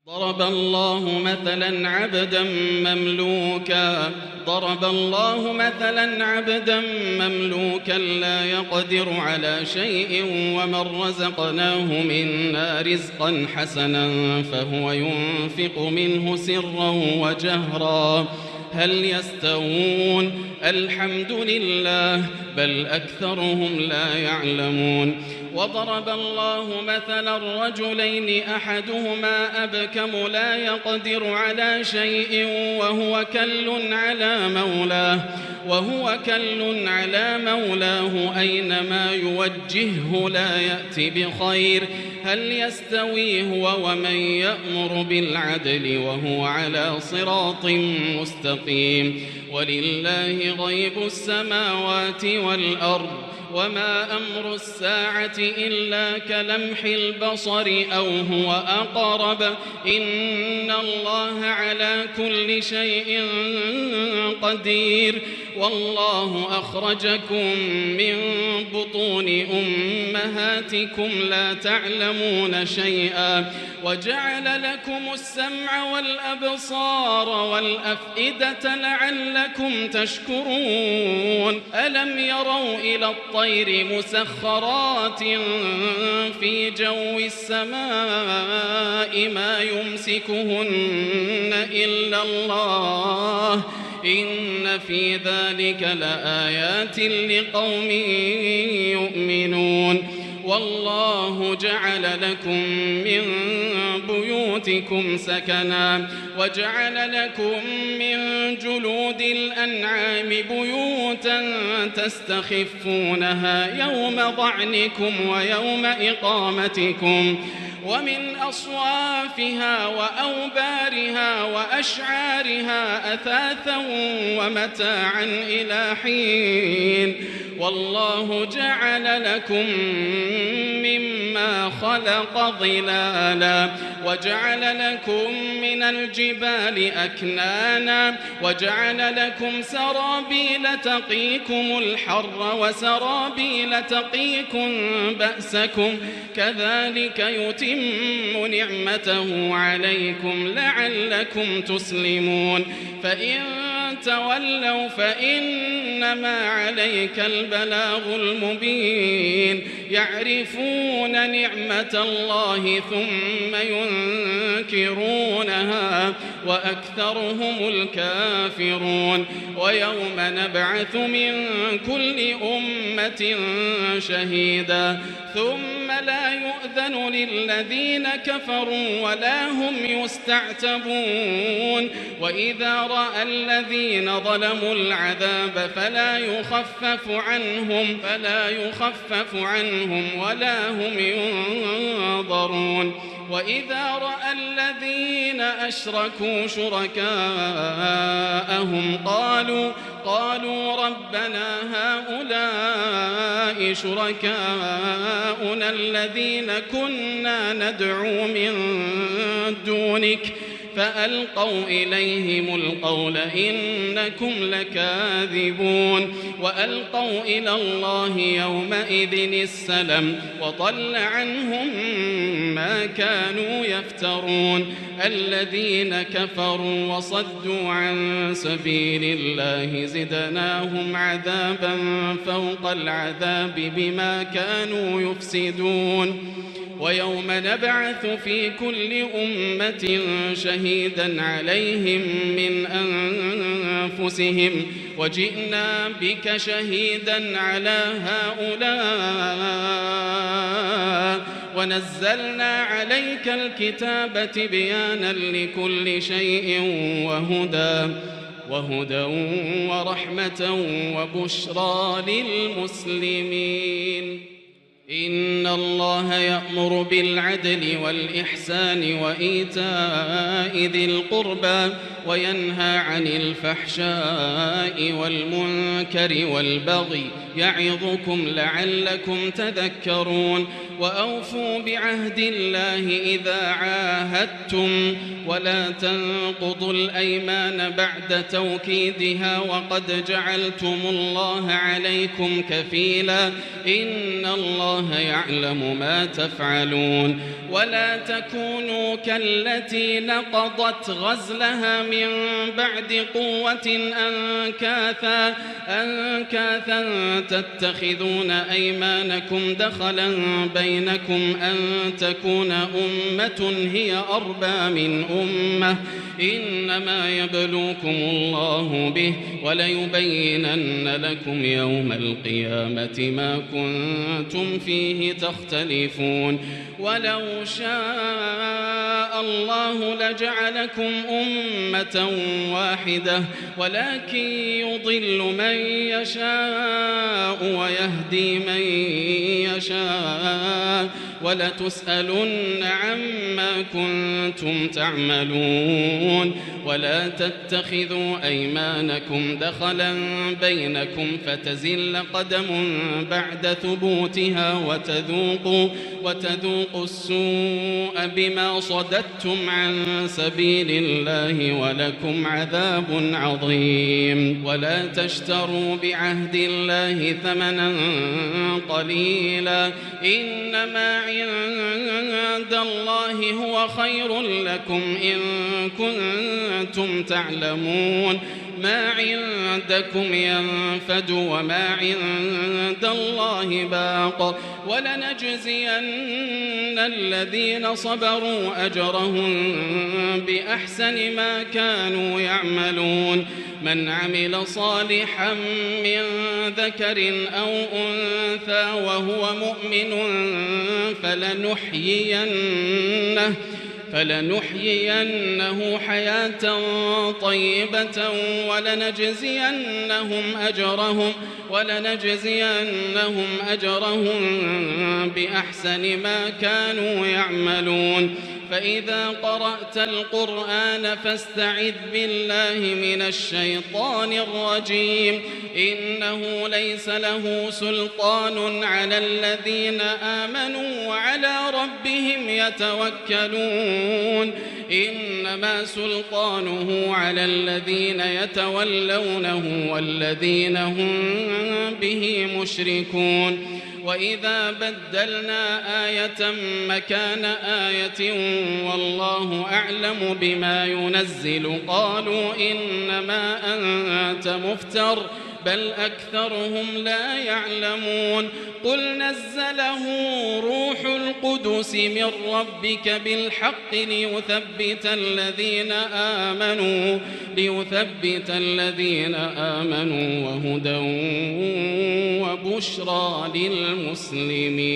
ضرب الله مثلا عبدا مملوكا لا يقدر على شيء ومن رزقناه منا رزقا حسنا فهو ينفق منه سرا وجهرا هل يستوون الحمد لله بل أكثرهم لا يعلمون وضرب الله مثلا رجلين أحدهما أبكم لا يقدر على شيء وهو كل على مولاه أينما يوجهه لا يأتي بخير هل يستوي هو ومن يأمر بالعدل وهو على صراط مستقيم ولله غيب السماوات والأرض وما أمر الساعة إلا كلمح البصر أو هو أقرب إن الله على كل شيء قدير والله أخرجكم من بطون أمهاتكم لا تعلمون شيئا وجعل لكم السمع والأبصار والأفئدة لعلكم تشكرون ألم يروا إلى الطير مسخرات في جو السماء ما يمسكهن إلا الله إن في ذلك لآيات لقوم يؤمنون والله جعل لكم من بيوتكم سكنا وجعل لكم من جلود الأنعام بيوتا تستخفونها يوم ضعنكم ويوم إقامتكم ومن أصوافها وأوبارها وأشعارها أثاثا ومتاعا إلى حين والله جعل لكم مما خلق ظلالا وجعل لكم من الجبال أكنانا وجعل لكم سرابيل تقيكم الحر وسرابيل تقيكم بأسكم كذلك يتم نعمته عليكم لعلكم تسلمون فإن تولوا فإنما عليك البلاغ المبين يعرفون نعمة الله ثم ينكرونها وأكثرهم الكافرون ويوم نبعث من كل أمة شهيدا ثم لا يؤذن للذين كفروا ولا هم يستعتبون وإذا رأى الذين ظلموا العذاب فلا يخفف عنهم ولا هم ينظرون وإذا رأى الذين أشركوا شركاءهم قالوا ربنا هؤلاء شركاؤنا الذين كنا ندعو من دونك فألقوا إليهم القول إنكم لكاذبون وألقوا إلى الله يومئذ السلم وضل عنهم ما كانوا يفترون الذين كفروا وصدوا عن سبيل الله زدناهم عذابا فوق العذاب بما كانوا يفسدون ويوم نبعث في كل أمة شهيدا عليهم من أنفسهم وجئنا بك شهيدا على هؤلاء ونزلنا عليك الكتاب تبيانا لكل شيء وهدى ورحمة وبشرى للمسلمين إن الله يأمر بالعدل والإحسان وإيتاء ذي القربى وينهى عن الفحشاء والمنكر والبغي يعظكم لعلكم تذكرون وأوفوا بعهد الله إذا عاهدتم ولا تنقضوا الأيمان بعد توكيدها وقد جعلتم الله عليكم كفيلا إن الله يعلم ما تفعلون ولا تكونوا كالتي نقضت غزلها من بعد قوة أنكاثا تتخذون أيمانكم دخلا بينكم أن تكون أمة هي أربى من أمة إنما يبلوكم الله به وليبينن لكم يوم القيامة ما كنتم فيه تختلفون ولو شاء الله لجعلكم أمة واحدة ولكن يضل من يشاء ويهدي من يشاء ولتسألن عما كنتم تعملون ولا تتخذوا أيمانكم دخلا بينكم فتزل قدم بعد ثبوتها وتذوقوا السوء بما صددتم عن سبيل الله ولكم عذاب عظيم ولا تشتروا بعهد الله ثمنا قليلا إنما عند الله هو خير لكم إن كنتم تعلمون ما عندكم ينفد وما عند الله باق ولنجزين الذين صبروا أجرهم بأحسن ما كانوا يعملون من عمل صالحا من ذكر أو أنثى وهو مؤمن فلنحيينه حياة طيبة ولنجزينهم أجرهم بأحسن ما كانوا يعملون فإذا قرأت القرآن فاستعذ بالله من الشيطان الرجيم إنه ليس له سلطان على الذين آمنوا وعلى ربهم يتوكلون إنما سلطانه على الذين يتولونه والذين هم به مشركون وإذا بدلنا آية مكان آية والله أعلم بما ينزل قالوا إنما أنت مفتر بل أكثرهم لا يعلمون قل نزله روح القدس من ربك بالحق ليثبت الذين آمنوا وهدى وبشرى للمسلمين.